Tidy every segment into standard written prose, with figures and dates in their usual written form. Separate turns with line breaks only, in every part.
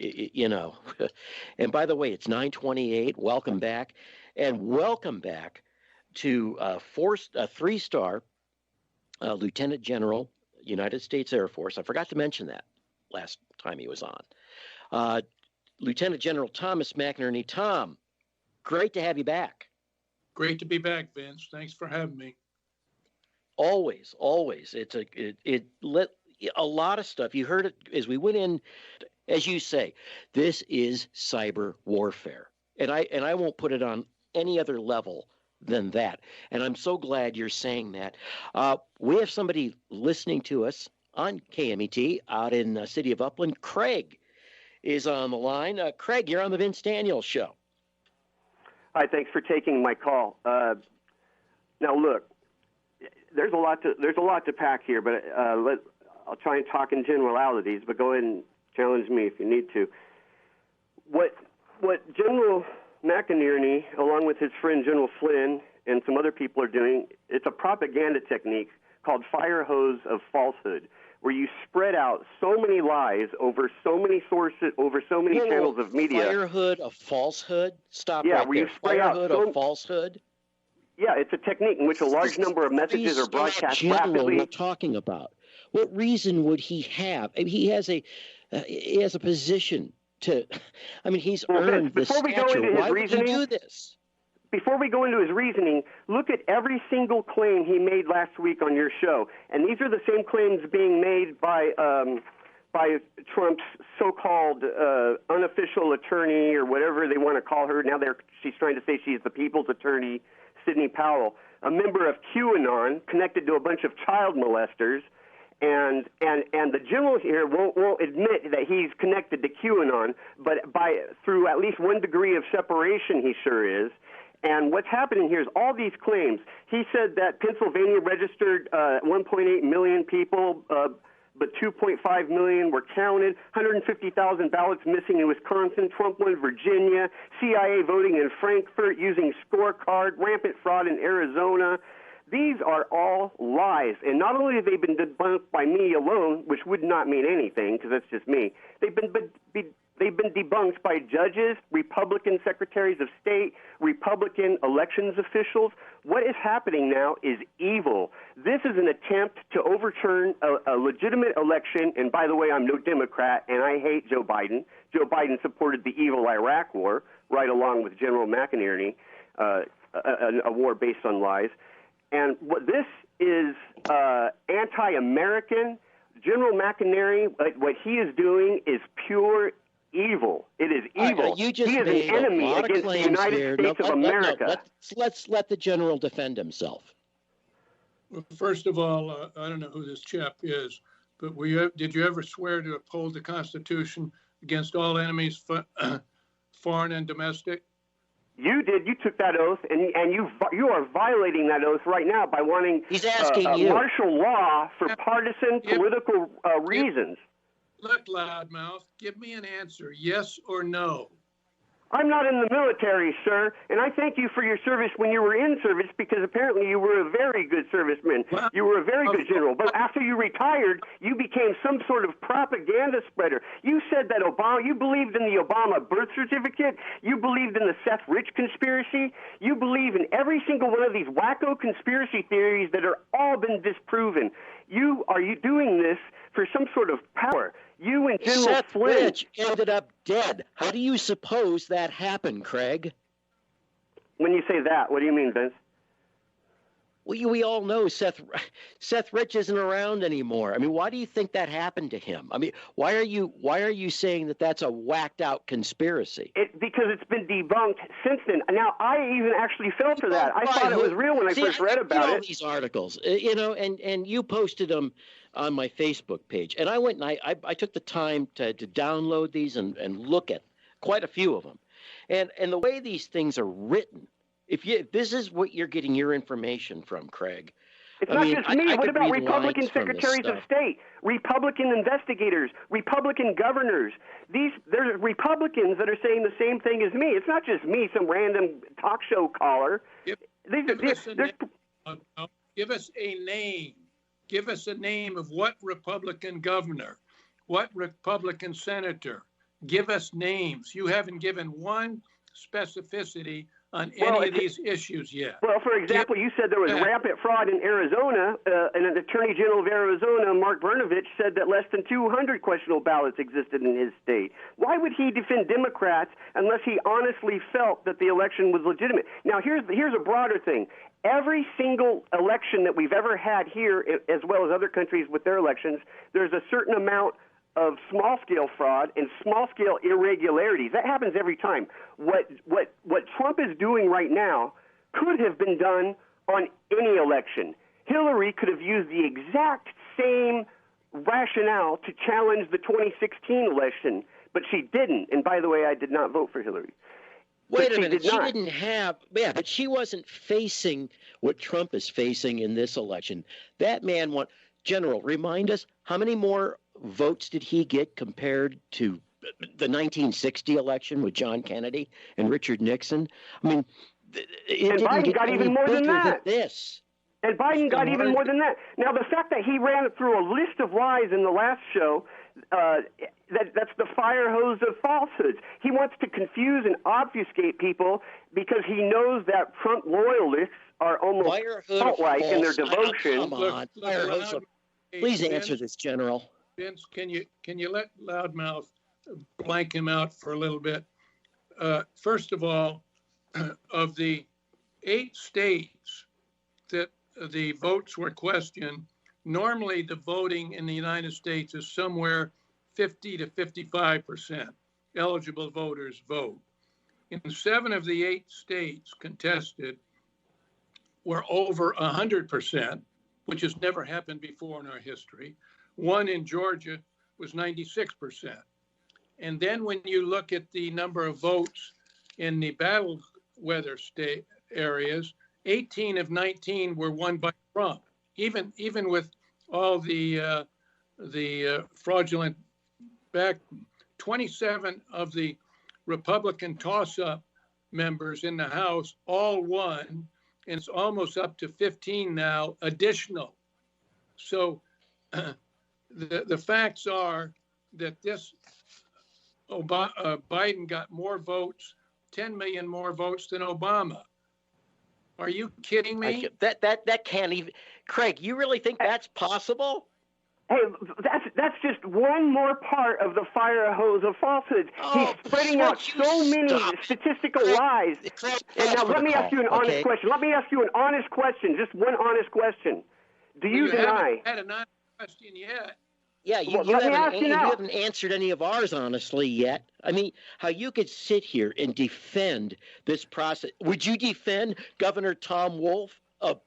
you know. And by the way, it's 9:28. Welcome back, and welcome back to three-star Lieutenant General, United States Air Force. I forgot to mention that last time he was on. Lieutenant General Thomas McInerney. Tom, great to have you back.
Great to be back, Vince. Thanks for having me.
Always. It's a lot of stuff. You heard it as we went in, as you say, this is cyber warfare. And I won't put it on any other level than that. And I'm so glad you're saying that. We have somebody listening to us on KMET out in the city of Upland. Kraig is on the line. Kraig, you're on the Vince Daniels Show.
Hi, thanks for taking my call. Now, look, there's a lot to pack here, but I'll try and talk in generalities. But go ahead and challenge me if you need to. What General McInerney, along with his friend General Flynn and some other people are doing, it's a propaganda technique called firehose of falsehood, where you spread out so many lies over so many sources, over so many channels of media.
Firehood of falsehood? Stop
yeah,
right
where
there.
You spread out
of falsehood?
Yeah, it's a technique in which a large number of messages are broadcast rapidly.
We're talking about. What reason would he have? I mean, he has a position to. I mean, he's earned the stature. Why would he do this?
Before we go into his reasoning, look at every single claim he made last week on your show, and these are the same claims being made by Trump's so-called unofficial attorney or whatever they want to call her. Now she's trying to say she's the people's attorney, Sidney Powell, a member of QAnon connected to a bunch of child molesters, and the general here won't admit that he's connected to QAnon, but through at least one degree of separation, he sure is. And what's happening here is all these claims. He said that Pennsylvania registered 1.8 million people, but 2.5 million were counted, 150,000 ballots missing in Wisconsin, Trump won Virginia, CIA voting in Frankfurt using scorecard, rampant fraud in Arizona. These are all lies. And not only have they been debunked by me alone, which would not mean anything because that's just me, they've been debunked by judges, Republican secretaries of state, Republican elections officials. What is happening now is evil. This is an attempt to overturn a legitimate election. And by the way, I'm no Democrat, and I hate Joe Biden. Joe Biden supported the evil Iraq war, right along with General McInerney, a war based on lies. And what this is anti-American. General McInerney, what he is doing is pure evil. It is evil.
You just
he is an enemy against the United States of America.
Let's let the general defend himself.
Well, first of all, I don't know who this chap is, but did you ever swear to uphold the Constitution against all enemies, foreign and domestic?
You did. You took that oath, and you are violating that oath right now by wanting martial law for partisan political reasons.
Look, loudmouth, give me an answer, yes or no.
I'm not in the military, sir, and I thank you for your service when you were in service because apparently you were a very good serviceman. Well, you were a very good general. But after you retired, you became some sort of propaganda spreader. You said that you believed in the Obama birth certificate. You believed in the Seth Rich conspiracy. You believe in every single one of these wacko conspiracy theories that are all been disproven. Are you doing this for some sort of power? You and General
Seth
Flynn
Rich ended up dead. How do you suppose that happened, Kraig?
When you say that, what do you mean, Vince?
Well, we all know Seth Rich isn't around anymore. I mean, why do you think that happened to him? I mean, why are you saying that that's a whacked out conspiracy?
Because it's been debunked since then. Now, I even actually fell for that. I thought it was real when I first read about it.
All these articles, and you posted them on my Facebook page, and I went and I took the time to download these and look at quite a few of them, and the way these things are written. If this is what you're getting your information from, Kraig.
It's not just me. What about Republican secretaries of state, Republican investigators, Republican governors? There's Republicans that are saying the same thing as me. It's not just me, some random talk show caller.
Give us a name. Give us a name of what Republican governor, what Republican senator, Give us names. You haven't given one specificity on any of these issues yet.
Well, for example, you said there was rampant fraud in Arizona, and an Attorney General of Arizona, Mark Brnovich, said that less than 200 questionable ballots existed in his state. Why would he defend Democrats unless he honestly felt that the election was legitimate? Now, here's a broader thing. Every single election that we've ever had here, as well as other countries with their elections, there's a certain amount of small-scale fraud and small-scale irregularities. That happens every time. What Trump is doing right now could have been done on any election. Hillary could have used the exact same rationale to challenge the 2016 election, but she didn't. And by the way, I did not vote for Hillary.
Wait a minute. She didn't have, but she wasn't facing what Trump is facing in this election. That man General, remind us, how many more votes did he get compared to the 1960 election with John Kennedy and Richard Nixon? I mean,
and Biden got even more than that. And Biden got even more than that. Now, the fact that he ran through a list of lies in the last show, that's the fire hose of falsehoods. He wants to confuse and obfuscate people because he knows that Trump loyalists are almost cult-like in their devotion.
Come on. Please answer this, General.
Vince, can you let Loudmouth blank him out for a little bit? First of all, of the 8 states that the votes were questioned, normally the voting in the United States is somewhere 50 to 55%. Eligible voters vote. In 7 of the 8 states contested were over 100%, which has never happened before in our history. 1 in Georgia was 96%. And then when you look at the number of votes in the battle weather state areas, 18 of 19 were won by Trump. Even with all the fraudulent back, 27 of the Republican toss-up members in the House all won, and it's almost up to 15 now additional. So the facts are that this Biden got more votes, 10 million more votes than Obama. Are you kidding me?
That can't even. Kraig, you really think that's possible?
Hey, that's just one more part of the fire hose of falsehoods. He's spreading out so many statistical lies. And now let me ask you an honest question. Let me ask you an honest question, just one honest question. Do you deny?
Haven't had an honest question yet.
Yeah, you haven't answered any of ours honestly yet. I mean, how you could sit here and defend this process. Would you defend Governor Tom Wolf of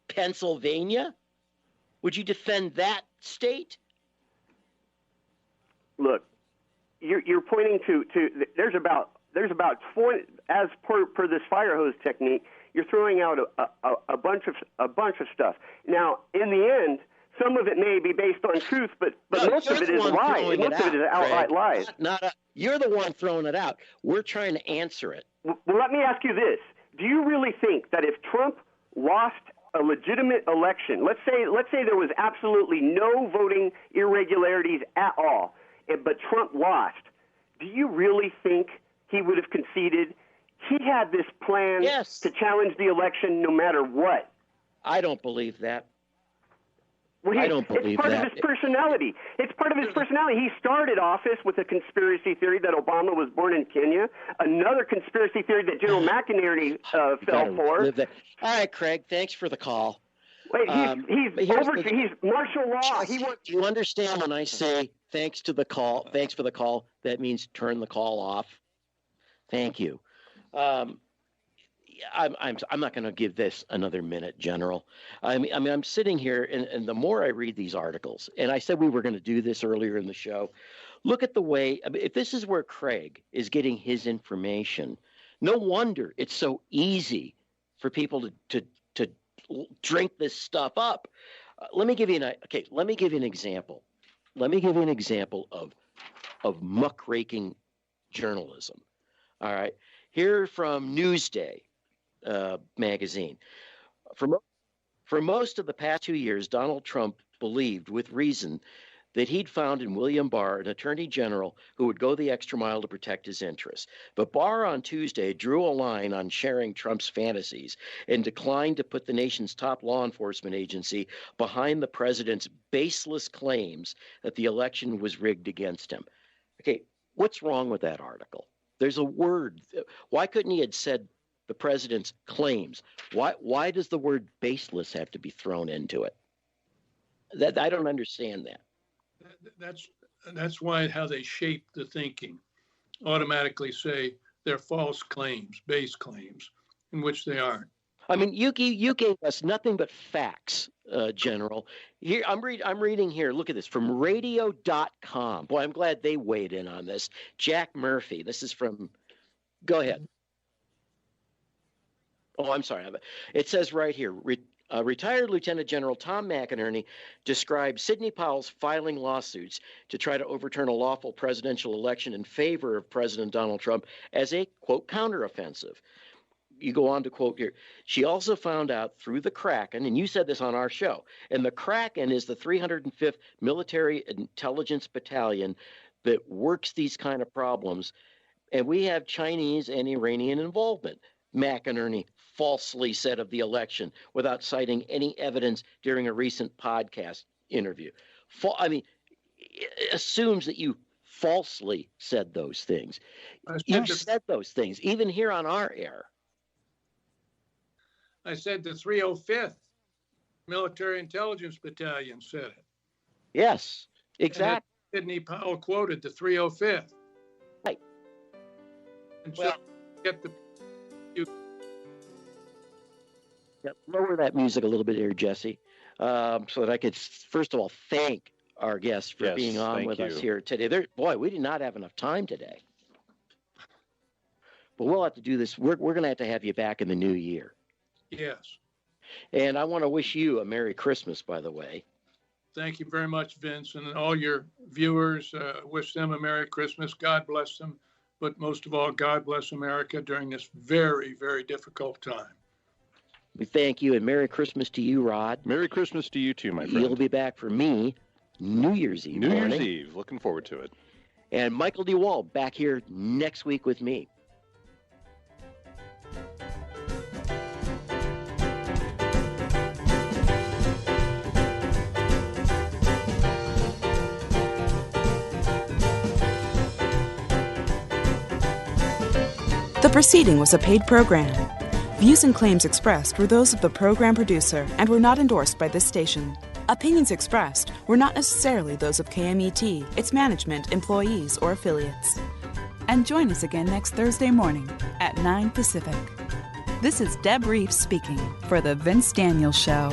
Pennsylvania? Would you defend that state? Look,
you're pointing to there's about 4, as per this fire hose technique. You're throwing out a bunch of stuff. Now, in the end, some of it may be based on truth, but most of it is lies. Most of it is outright lies.
You're the one throwing it out. We're trying to answer it.
Well, let me ask you this: do you really think that if Trump lost a legitimate election, let's say there was absolutely no voting irregularities at all, but Trump lost, do you really think he would have conceded? He had this plan to challenge the election no matter what.
I don't believe that.
Well,
I don't believe
that. It's part
that.
of his personality. It's part of his personality. He started office with a conspiracy theory that Obama was born in Kenya, another conspiracy theory that General McInerney fell for.
All right, Kraig, thanks for the call.
Wait, he's martial law.
Do you understand when I say thanks for the call, that means turn the call off? Thank you. I'm not going to give this another minute, General. I mean, I'm sitting here, and the more I read these articles, and I said we were going to do this earlier in the show. Look at the way, if this is where Kraig is getting his information, no wonder it's so easy for people to drink this stuff up. Let me give you an example. Let me give you an example of muckraking journalism. All right, here from Newsday magazine. For most of the past 2 years, Donald Trump believed with reason that he'd found in William Barr an attorney general who would go the extra mile to protect his interests. But Barr on Tuesday drew a line on sharing Trump's fantasies and declined to put the nation's top law enforcement agency behind the president's baseless claims that the election was rigged against him. Okay, what's wrong with that article? There's a word. Why couldn't he have said the president's claims? Why does the word baseless have to be thrown into it? That I don't understand that.
That's why how they shape the thinking. Automatically say they're false claims, base claims, in which they aren't.
I mean, you gave us nothing but facts, General. Here I'm reading here. Look at this from radio.com. Boy, I'm glad they weighed in on this. Jack Murphy. This is from. Go ahead. Oh, I'm sorry. It says right here. Retired Lieutenant General Tom McInerney described Sidney Powell's filing lawsuits to try to overturn a lawful presidential election in favor of President Donald Trump as a, quote, counteroffensive. You go on to quote here. She also found out through the Kraken, and you said this on our show, and the Kraken is the 305th Military Intelligence Battalion that works these kind of problems, and we have Chinese and Iranian involvement. McInerney falsely said of the election without citing any evidence during a recent podcast interview. It assumes that you falsely said those things. You said those things, even here on our air.
I said the 305th Military Intelligence Battalion said it.
Yes, exactly.
Sidney Powell quoted the 305th.
Right.
And so get the.
Lower that music a little bit here, Jesse, so that I could, first of all, thank our guests for being on with us here today. Boy, we did not have enough time today. But we'll have to do this. We're going to have you back in the new year.
Yes.
And I want to wish you a Merry Christmas, by the way.
Thank you very much, Vince, and all your viewers. Wish them a Merry Christmas. God bless them. But most of all, God bless America during this very, very difficult time.
We thank you, and Merry Christmas to you, Rod.
Merry Christmas to you too, my friend.
You'll be back for me New Year's Eve morning.
New Year's Eve. Looking forward to it.
And Michael DeWald back here next week with me.
The proceeding was a paid program. Views and claims expressed were those of the program producer and were not endorsed by this station. Opinions expressed were not necessarily those of KMET, its management, employees, or affiliates. And join us again next Thursday morning at 9 Pacific. This is Deb Reeves speaking for The Vince Daniels Show.